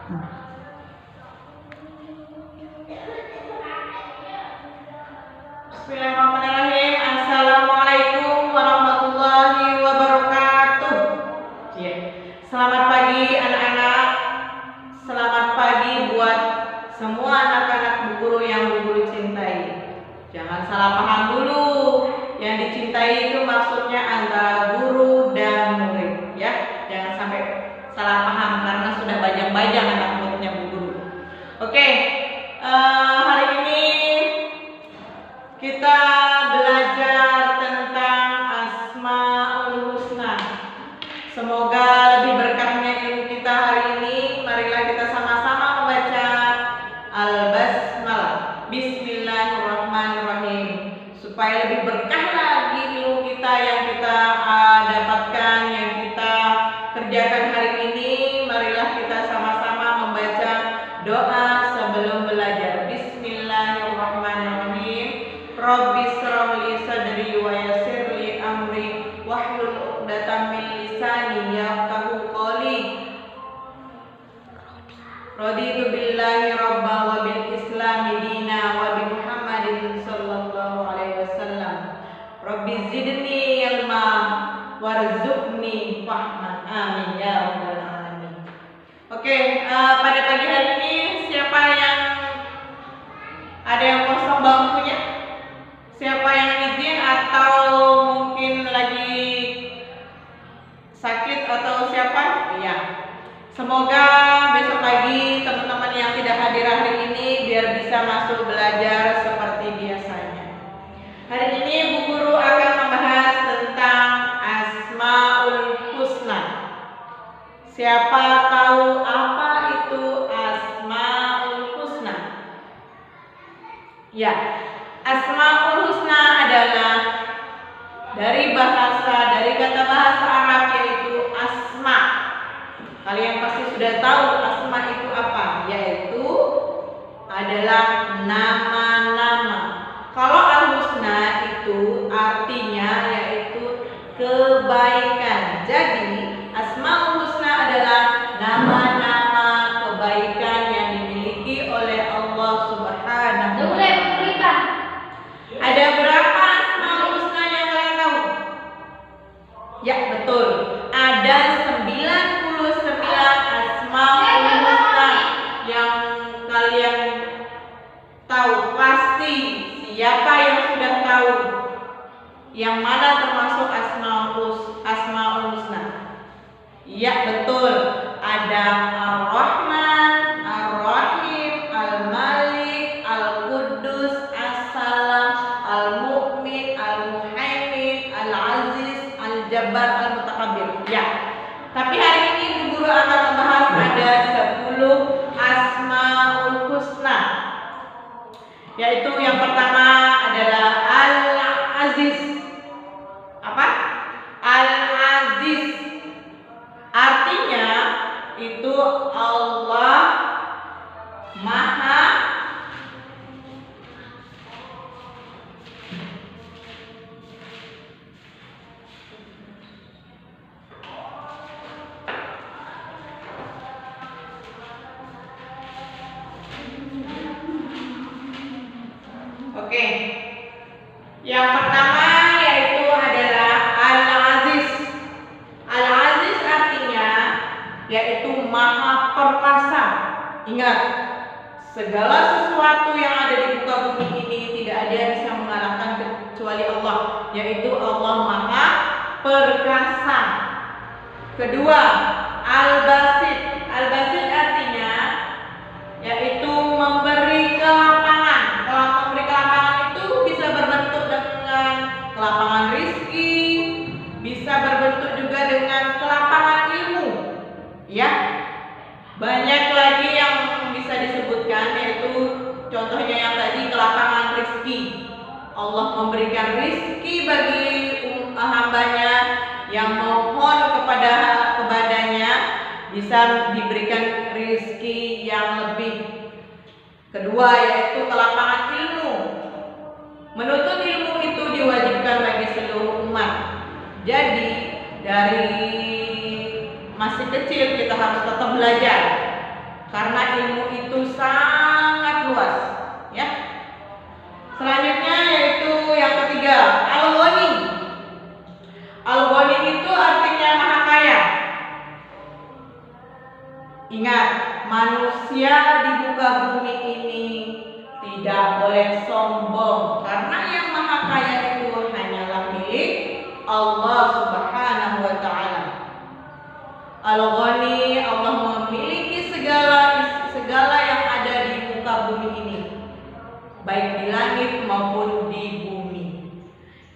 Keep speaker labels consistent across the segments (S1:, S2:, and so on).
S1: Bismillahirrahmanirrahim. Assalamualaikum warahmatullahi wabarakatuh. Selamat pagi anak-anak. Selamat pagi buat semua anak-anak Bu Guru yang Bu Guru cintai. Jangan salah paham dulu. Yang dicintai itu maksudnya antara guru dan murid, ya. Jangan sampai salah paham karena sudah bajang-bajang anak muridnya Bu Guru. Oke, hari ini kita belajar tentang Asmaul Husna. Semoga lebih berkahnya ilmu kita hari ini. Marilah kita sama-sama membaca Al-Basmalah. Bismillahirrahmanirrahim. Supaya lebih berkah lagi ilmu kita yang kita dapatkan, yang kita kerjakan hari ini. Marilah kita sama-sama membaca doa sebelum belajar. Bismillahirrahmanirrahim. Rabbi shrah li sadri wa yassir li amri wahlul 'uqdatam min lisani yafqahu qawli. Raditu billahi rabban wa bil islami dina wa bi Muhammadin sallallahu alaihi wasallam. Rabbi zidni ilma warzuqni fahman. Amin ya rabbal alamin. Oke, pada pagi hari ini siapa yang ada yang kosong bangkunya? Siapa yang izin atau mungkin lagi sakit atau siapa? Iya. Semoga besok pagi teman-teman yang tidak hadir hari ini biar bisa masuk belajar seperti biasanya. Hari ini Bu Guru akan membahas tentang Asmaul Husna. Siapa tahu apa itu Asmaul Husna? Ya, Asmaul Husna adalah dari kata bahasa Arab yaitu asma. Kalian pasti sudah tahu asma itu apa? Yaitu adalah nama-nama. Kalau al-husna itu artinya yaitu kebaikan. Jadi Asmaul Husna adalah nama-nama kebaikan yang dimiliki oleh Allah Subhanahu wa Ta'ala. Ada berapa Asmaul Husna yang kalian tahu? Ya, betul. Ada 99 Asmaul Husna yang kalian tahu. Pasti siapa yang sudah tahu yang mana termasuk Asmaul Husna? Ya, betul. Ada Ar-Rahman, Ar-Rahim, Al-Malik, Al-Quddus, As-Salam, Al-Mu'min, Al-Muhaimin, Al-Aziz, Al-Jabbar, Al-Mutakabbir. Ya. Tapi hari ini Bu Guru akan membahas ada 10 Asmaul Husna. Yaitu yang pertama adalah Al-Aziz. Apa? Al-Aziz. Artinya itu Allah Maha Oke. Yang pertama yaitu adalah Al-Aziz. Al-Aziz artinya yaitu Maha Perkasa. Ingat, segala sesuatu yang ada di muka bumi ini tidak ada yang bisa mengalahkan kecuali Allah, yaitu Allah Maha Perkasa. Kedua, Al-Basit. Al-Basit artinya yaitu memberi kelapangan. Kalau memberi kelapangan itu bisa berbentuk dengan kelapangan rizki, bisa berbentuk juga dengan kelapangan ilmu. Ya, banyak lagi yang bisa disebutkan, yaitu contohnya yang tadi kelapangan rizki. Allah memberikan rizki bagi hambanya yang mohon kepadanya, bisa diberikan rizki yang lebih. Kedua yaitu kelapangan ilmu. Menuntut ilmu itu diwajibkan bagi seluruh umat. Jadi dari masih kecil kita harus tetap belajar. Ingat, manusia di muka bumi ini tidak boleh sombong, karena yang maha kaya itu hanyalah milik Allah Subhanahu wa Ta'ala. Al-Ghani, Allah memiliki segala yang ada di muka bumi ini, baik di langit maupun di bumi.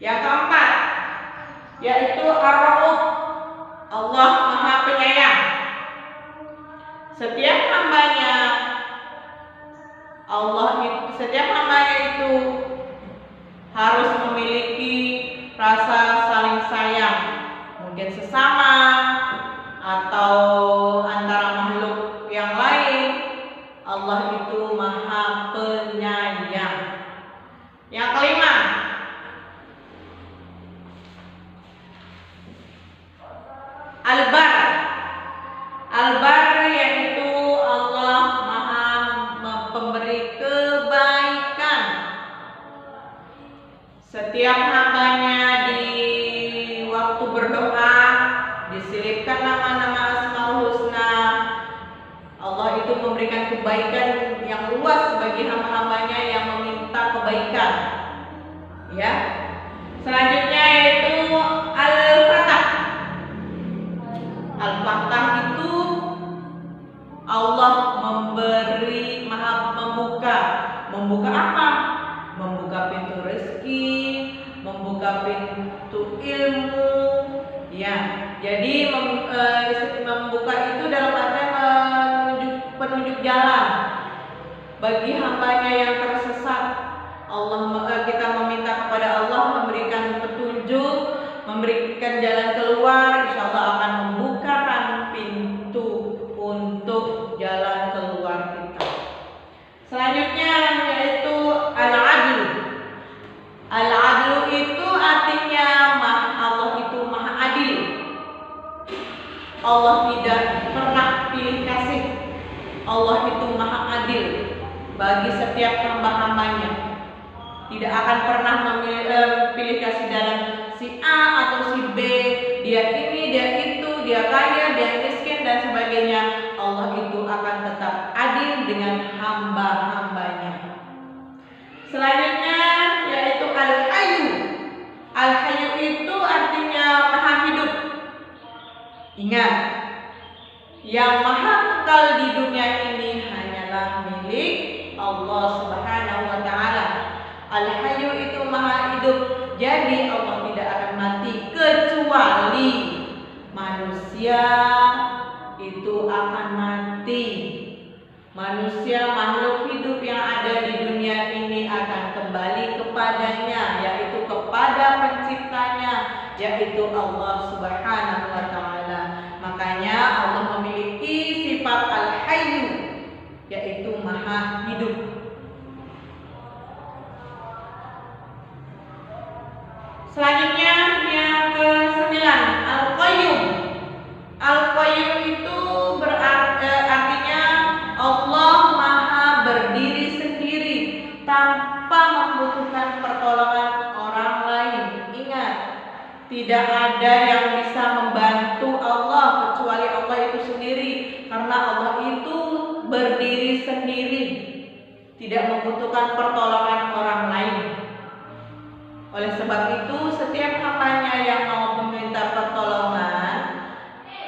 S1: Yang keempat, yaitu Ar-Rauf, Allah Maha Penyayang. Setiap hambanya itu harus memiliki rasa saling sayang, mungkin sesama atau antara makhluk yang lain. Allah itu Maha Penyayang. Yang kelima, Al-Bar. Al-Bar yaitu Allah Maha Pemberi kebaikan. Setiap hambanya di waktu berdoa diselipkan nama-nama Asmaul Husna. Allah itu memberikan kebaikan yang luas bagi hamba-hambanya yang meminta kebaikan. Ya. Selanjutnya yaitu Al-Fatah. Al-Fatah itu Allah membuka apa? Membuka pintu rezeki, membuka pintu ilmu. Ya, jadi membuka itu dalam artian penunjuk jalan bagi hambanya yang tersesat. Kita meminta kepada Allah memberikan petunjuk, memberikan jalan keluar. Insya Allah akan membukakan pintu untuk jalan keluar kita. Selanjutnya yaitu Al-Adlu. Al-Adlu itu artinya Allah itu Maha Adil. Allah tidak pernah pilih kasih. Allah itu Maha Adil bagi setiap hamba-hambanya. Tidak akan pernah pilih kasih dalam si A atau si B, dia ini, dia itu, dia kaya, dia miskin dan sebagainya. Allah itu akan tetap adil dengan hamba-hambanya. Selanjutnya yaitu Al-Hayyu. Al-Hayyu itu artinya Maha Hidup. Ingat, yang maha kekal di dunia ini hanyalah milik Allah Subhanahu wa Ta'ala. Al-Hayyu itu Maha Hidup. Jadi Allah tidak akan mati kecuali manusia itu akan mati. Manusia, makhluk hidup yang ada di dunia ini akan kembali kepadanya, yaitu kepada penciptanya, yaitu Allah Subhanahu wa Ta'ala. Makanya Allah memiliki sifat Al-Hayyu, yaitu Maha Hidup. Selanjutnya yang ke-9, Al-Qayyum. Al-Qayyum itu artinya Allah Maha berdiri sendiri tanpa membutuhkan pertolongan orang lain. Ingat, tidak ada yang bisa membantu Allah kecuali Allah itu sendiri, karena Allah itu berdiri sendiri, tidak membutuhkan pertolongan orang lain. Oleh sebab itu, setiap hambanya yang mau meminta pertolongan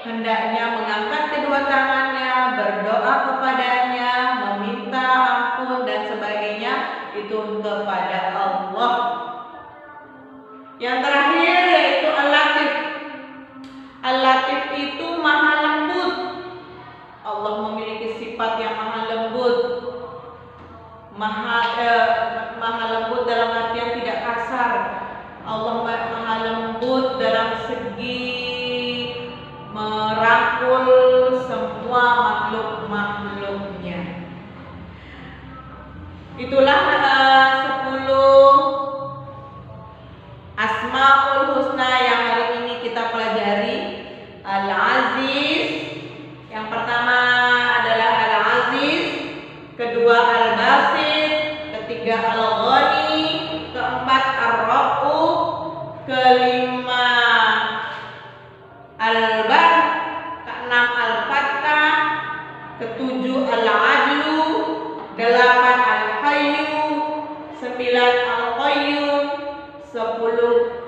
S1: hendaknya mengangkat kedua tangannya, berdoa kepadanya, meminta ampun dan sebagainya itu kepada Allah. Yang terakhir yaitu Al-Latif. Al-Latif itu Maha Lembut. Allah memiliki sifat yang Maha Lembut. Maha lembut dalam artian tidak kasar. Allah Maha lembut dalam segi merangkul semua makhluk-makhluknya. Itulah 10 Asmaul Husna yang hari ini kita pelajari. Al-Aziz, yang pertama adalah Al-Aziz, kedua Al-Basit, ketiga Al-Ghani, keempat Ar-Rauf, kelima Al-Bar, keenam Al-Fattah, ketujuh Al-Adlu, 8 Al-Hayyu, 9 Al-Qayyum, 10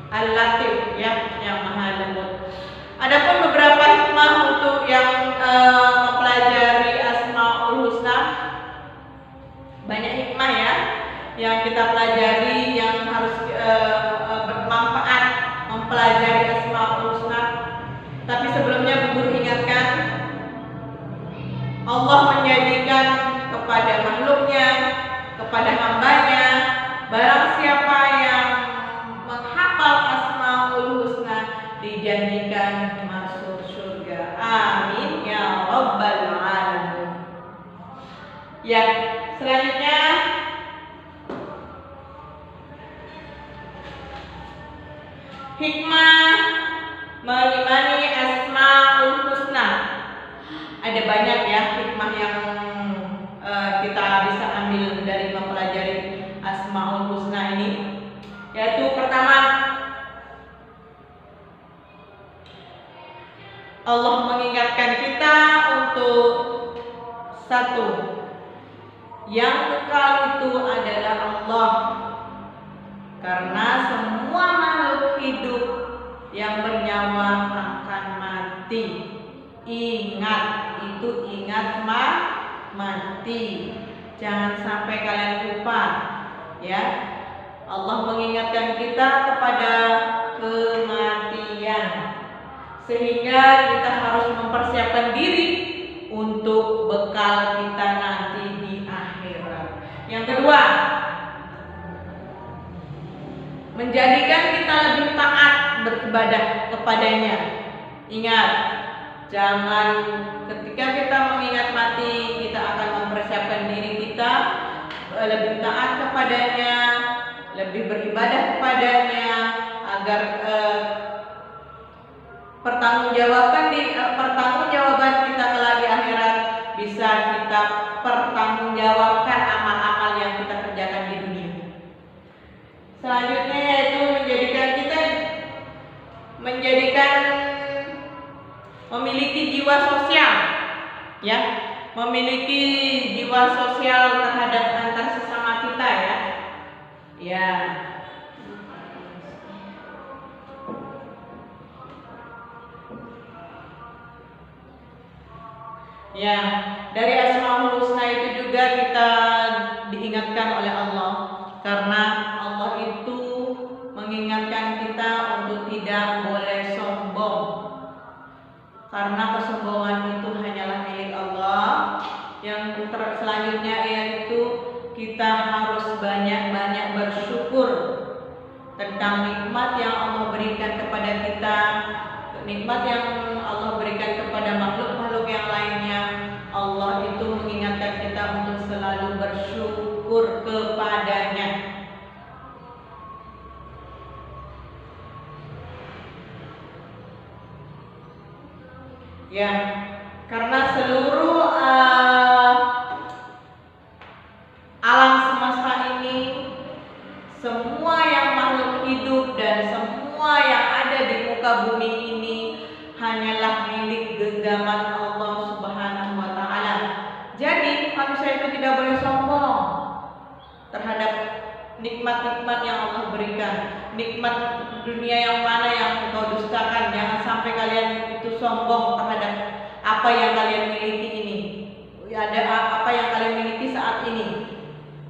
S1: Al-Latif ya, yang Maha Lembut. Adapun beberapa hikmah untuk yang mempelajari Asmaul Husna, banyak hikmah ya yang kita pelajari, yang harus bermanfaat mempelajari Asmaul Husna. Tapi sebelumnya Bu Guru ingatkan, Allah menjanjikan kepada makhluknya, kepada hambanya, barang siapa yang menghafal Asmaul Husna dijanjikan masuk surga. Amin ya rabbal alamin. Ya, selanjutnya hikmah mengimani Asmaul Husna. Ada banyak ya hikmah yang kita bisa ambil dari mempelajari Asmaul Husna ini. Yaitu pertama, Allah mengingatkan kita untuk satu, yang kekal itu adalah Allah. Karena semua makhluk hidup yang bernyawa akan mati. Ingat, itu ingat mati. Jangan sampai kalian lupa ya. Allah mengingatkan kita kepada kematian, sehingga kita harus mempersiapkan diri untuk bekal kita nanti di akhirat. Yang kedua, menjadikan kita lebih taat beribadah kepadanya. Ingat, jangan ketika kita mengingat mati, kita akan mempersiapkan diri kita lebih taat kepadanya, lebih beribadah kepadanya, agar pertanggungjawaban kita kelak di akhirat bisa kita pertanggungjawabkan amal-amal yang kita kerjakan di dunia. Selanjutnya yaitu memiliki jiwa sosial ya, memiliki jiwa sosial terhadap antar sesama kita ya. Ya, dari Asmaul Husna itu juga kita diingatkan oleh Allah, karena Allah itu mengingatkan kita untuk tidak boleh sombong, karena kesombongan itu hanyalah milik Allah. Yang selanjutnya yaitu kita harus banyak-banyak bersyukur tentang nikmat yang Allah berikan kepada kita, nikmat yang Allah berikan kepada makhluk-makhluk yang lainnya. Allah itu mengingatkan kita untuk selalu bersyukur kepadanya. Ya, karena seluruh alam semesta ini, semua yang makhluk hidup dan semua yang ada di muka bumi ini hanyalah milik genggaman Allah Subhanahu wa Ta'ala. Jadi manusia itu tidak boleh sombong terhadap nikmat-nikmat yang Allah berikan. Nikmat dunia yang mana yang engkau dustakan. Jangan sampai kalian itu sombong terhadap apa yang kalian miliki ini. Ada apa yang kalian miliki saat ini.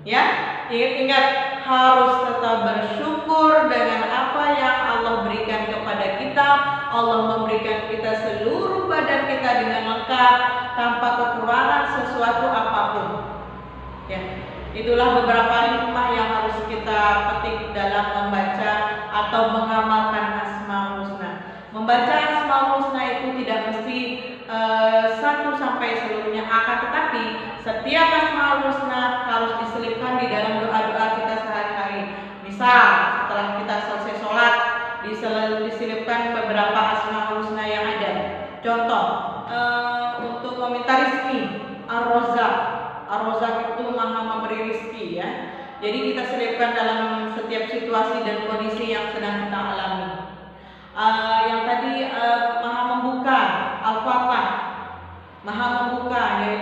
S1: Ya, ingat harus tetap bersyukur dengan apa yang Allah berikan kepada kita. Allah memberikan kita seluruh badan kita dengan lengkap, tanpa kekurangan sesuatu apapun. Ya, itulah beberapa hikmah yang harus kita petik dalam membaca atau mengamalkan Asmaul Husna. Membaca Asmaul Husna itu tidak mesti satu sampai seluruhnya, akan tetapi setiap Asmaul Husna harus diselipkan di dalam doa-doa kita sehari-hari. Misal setelah kita selesai sholat, diselipkan beberapa Asmaul Husna yang ada. Contoh, untuk meminta rezeki, Ar-Razzaq. Ar-Razzaq itu Maha memberi rezeki ya. Jadi kita selipkan dalam setiap situasi dan kondisi yang sedang kita alami. Yang tadi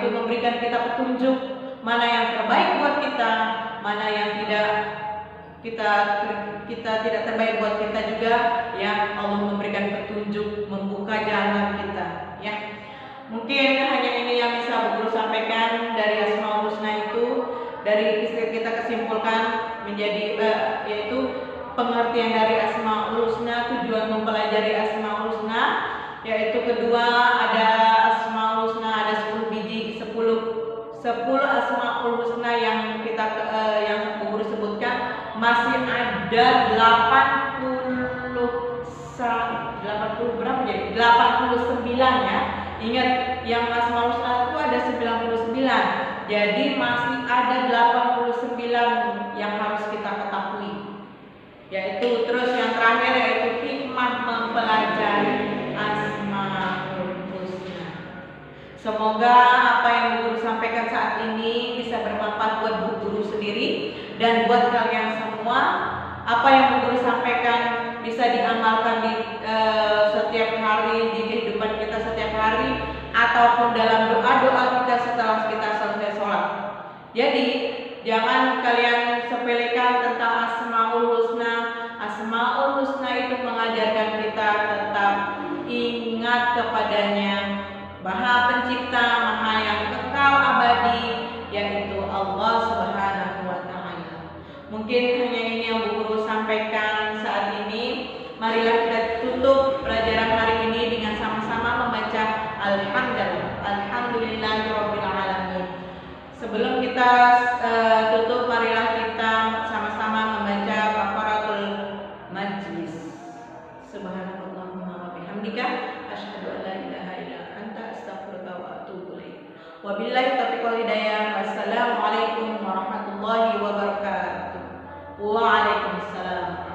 S1: yaitu memberikan kita petunjuk mana yang terbaik buat kita, mana yang kita tidak terbaik buat kita juga, ya. Allah memberikan petunjuk, membuka jalan kita, ya. Mungkin hanya ini yang bisa Bu Guru sampaikan dari Asmaul Husna itu. Dari kita kesimpulan menjadi yaitu pengertian dari Asmaul Husna, tujuan mempelajari Asmaul Husna, yaitu kedua ada Asmaul Husna, ada 10 biji, 10 Asmaul Husna yang yang Bu Guru sebutkan, masih ada 80 berapa jadi? 89 ya. Ingat, yang Asmaul Husna itu ada 99. Jadi masih ada 89 yang harus kita ketahui. Yaitu terus yang terakhir yaitu hikmah mempelajari Asmaul Husna. Semoga apa yang Bu Guru sampaikan saat ini bisa bermanfaat buat Bu Guru sendiri dan buat kalian semua. Apa yang Bu Guru sampaikan bisa diamalkan di setiap hari, di kehidupan kita setiap hari, ataupun dalam doa-doa kita setelah kita selesai sholat. Jadi jangan kalian sepelekan tentang Asmaul Husna. Asmaul Husna itu mengajarkan kita tetap ingat kepadanya, Maha Pencipta, Maha yang kekal abadi, yaitu Allah Subhanahu wa Ta'ala. Mungkin hanya ini yang Bu Guru sampaikan saat ini. Marilah kita tutup pelajaran hari ini dengan sama-sama membaca Alhamdulillahirabbil alamin. Sebelum kita tutup, marilah kita sama-sama membaca kafaratul majlis. Subhanallahumma wa bihamdika asyhadu an la ilaha illa anta astaghfiruka wa atubu ilaik. Wabillahi taufiq wal hidayah. Wassalamualaikum warahmatullahi wabarakatuh. Waalaikumsalam.